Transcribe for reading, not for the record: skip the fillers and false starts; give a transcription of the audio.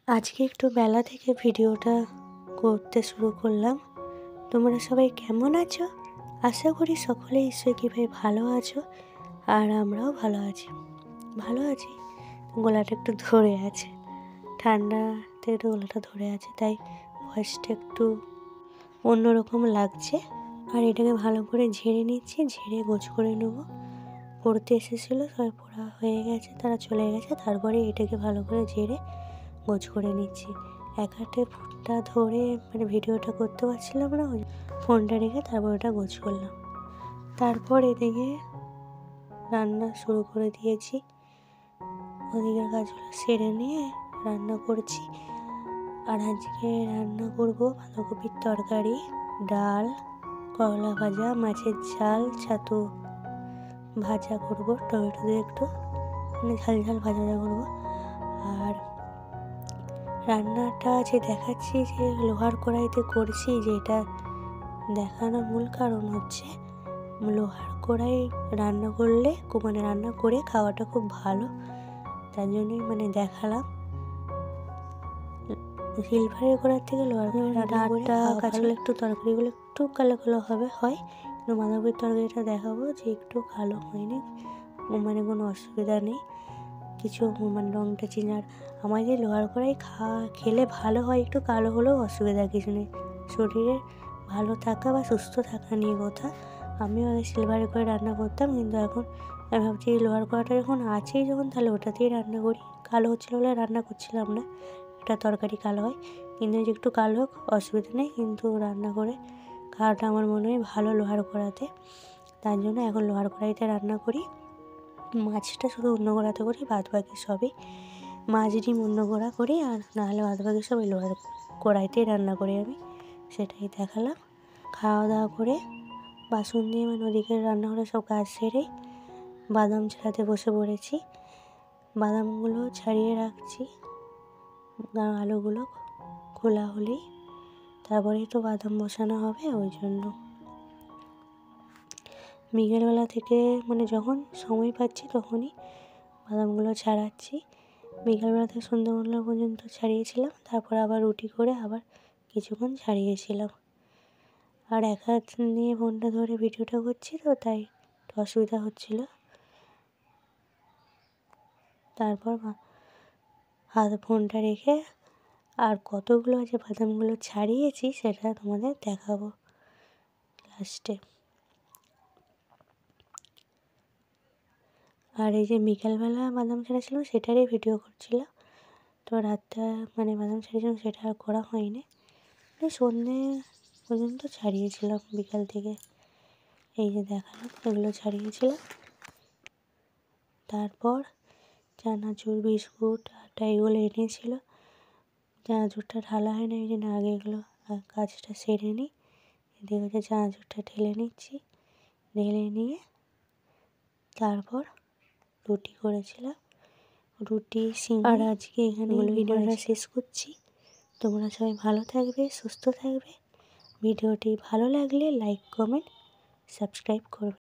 আজকে একটু বেলা থেকে ভিডিওটা করতে শুরু করলাম। তোমরা সবাই কেমন আছো? আশা করি সকলেই ঈশ্বর কৃপায় ভালো আছো, আর আমরাও ভালো আছি। গলাটা একটু ধরে আছে, ঠান্ডাতে একটু গলাটা ধরে আছে, তাই ভয়েসটা একটু অন্যরকম লাগছে। আর এটাকে ভালো করে ঝেড়ে নিচ্ছি, ঝেড়ে গোছ করে নেবো। পড়তে এসেছিলো, সবাই পড়া হয়ে গেছে, তারা চলে গেছে। তারপরে এটাকে ভালো করে ঝেড়ে গোছ করে নিচ্ছি। এক হাতে ফোনটা ধরে ভিডিওটা করতে পারছিলাম না, ওই ফোনটা রেখে তারপর ওটা গোছ করলাম। তারপর এদিকে রান্না শুরু করে দিয়েছি। ওদিকের কাজগুলো সেরে নিয়ে রান্না করছি। আর আজকে রান্না করব বাঁধাকপির তরকারি, ডাল, করলা ভাজা, মাছের ঝাল, ছাতু ভাজা করব, টমেটো দিয়ে একটু ঝাল ঝাল ভাজা করব। আর রান্নাটা যে দেখাচ্ছি যে লোহার কড়াইতে করছি, যেটা দেখানোর মূল কারণ হচ্ছে লোহার কড়াই রান্না করলে রান্না করে খাওয়াটা খুব ভালো, তার জন্যই দেখালাম। সিলভারের কড়ার থেকে লোহার ডালটা কাঁচলে একটু তরকারিগুলো একটু কালো কালো হয়, কিন্তু বাঁধাকপির তরকারিটা দেখাবো যে একটু কালো হয়নি, কোনো অসুবিধা নেই কিছু, রঙটা চেঞ্জ। আর আমাদের লোহার কড়াই খেলে ভালো হয়, একটু কালো হলেও অসুবিধা কিছু নেই, শরীরে ভালো থাকা বা সুস্থ থাকা নিয়ে কথা। আমিও আগে সিলভারে করে রান্না করতাম, কিন্তু এখন আমি ভাবছি লোহার কড়াটা যখন আছেই যখন, তাহলে ওটাতেই রান্না করি। কালো হচ্ছিলো বলে রান্না করছিলাম না, একটা তরকারি কালো হয়, কিন্তু যে একটু কালো হোক অসুবিধা নেই, কিন্তু রান্না করে খাওয়াটা আমার মনে হয় ভালো লোহার কড়াতে, তার জন্য এখন লোহার কড়াইতে রান্না করি। মাছটা শুধু অন্য কড়াতে করি, বাদ বাকি সবই মাছ ডিম অন্য কড়া করি, আর নাহলে বাদ বাকি সব ওই লোহার কড়াইতেই রান্না করি আমি, সেটাই দেখালাম। খাওয়া দাওয়া করে বাসন দিয়ে ওদিকে রান্না করে সব কাজ সেরে বাদাম ছাড়াতে বসে পড়েছি। বাদামগুলো ছাড়িয়ে রাখছি, আলুগুলো খোলা হলেই তারপরেই তো বাদাম বসানো হবে, ওই জন্য বিকেলবেলা থেকে যখন সময় পাচ্ছি তখনই বাদামগুলো ছাড়াচ্ছি। বিকেলবেলা থেকে সন্ধ্যাবেলা পর্যন্ত ছাড়িয়েছিলাম, তারপর আবার রুটি করে আবার কিছুক্ষণ ছাড়িয়েছিলাম। আর এক হাত নিয়ে ফোনটা ধরে ভিডিওটা করছি, তো তাই একটু অসুবিধা হচ্ছিল। তারপর ফোনটা রেখে আর কতগুলো যে বাদামগুলো ছাড়িয়েছি সেটা তোমাদের দেখাবো লাস্টে। আর এই যে বিকেলবেলা বাদাম ছাড়াছিলাম সেটারই ভিডিও করছিলাম, তো রাতটা বাদাম ছাড়িয়েছিলাম সেটা আর করা হয়নি, সন্ধ্যে পর্যন্ত ছাড়িয়েছিলাম বিকাল থেকে। এই যে দেখালাম এগুলো ছাড়িয়েছিলাম। তারপর চানাচুর, বিস্কুট, আটা এগুলো এনেছিল, চানাচুরটা ঢালা হয় না, এই জন্য আগে এগুলো কাজটা সেরে নিই। এদিকে চানাচুরটা ঢেলে নিচ্ছি, ঢেলে নিয়ে তারপর রুটি করেছিলাম, রুটি সিঙ্গারা। আর আজকে এখানে ভিডিওটা শেষ করছি। তোমরা সবাই ভালো থাকবে, সুস্থ থাকবে। ভিডিওটি ভালো লাগলে লাইক, কমেন্ট, সাবস্ক্রাইব করবে।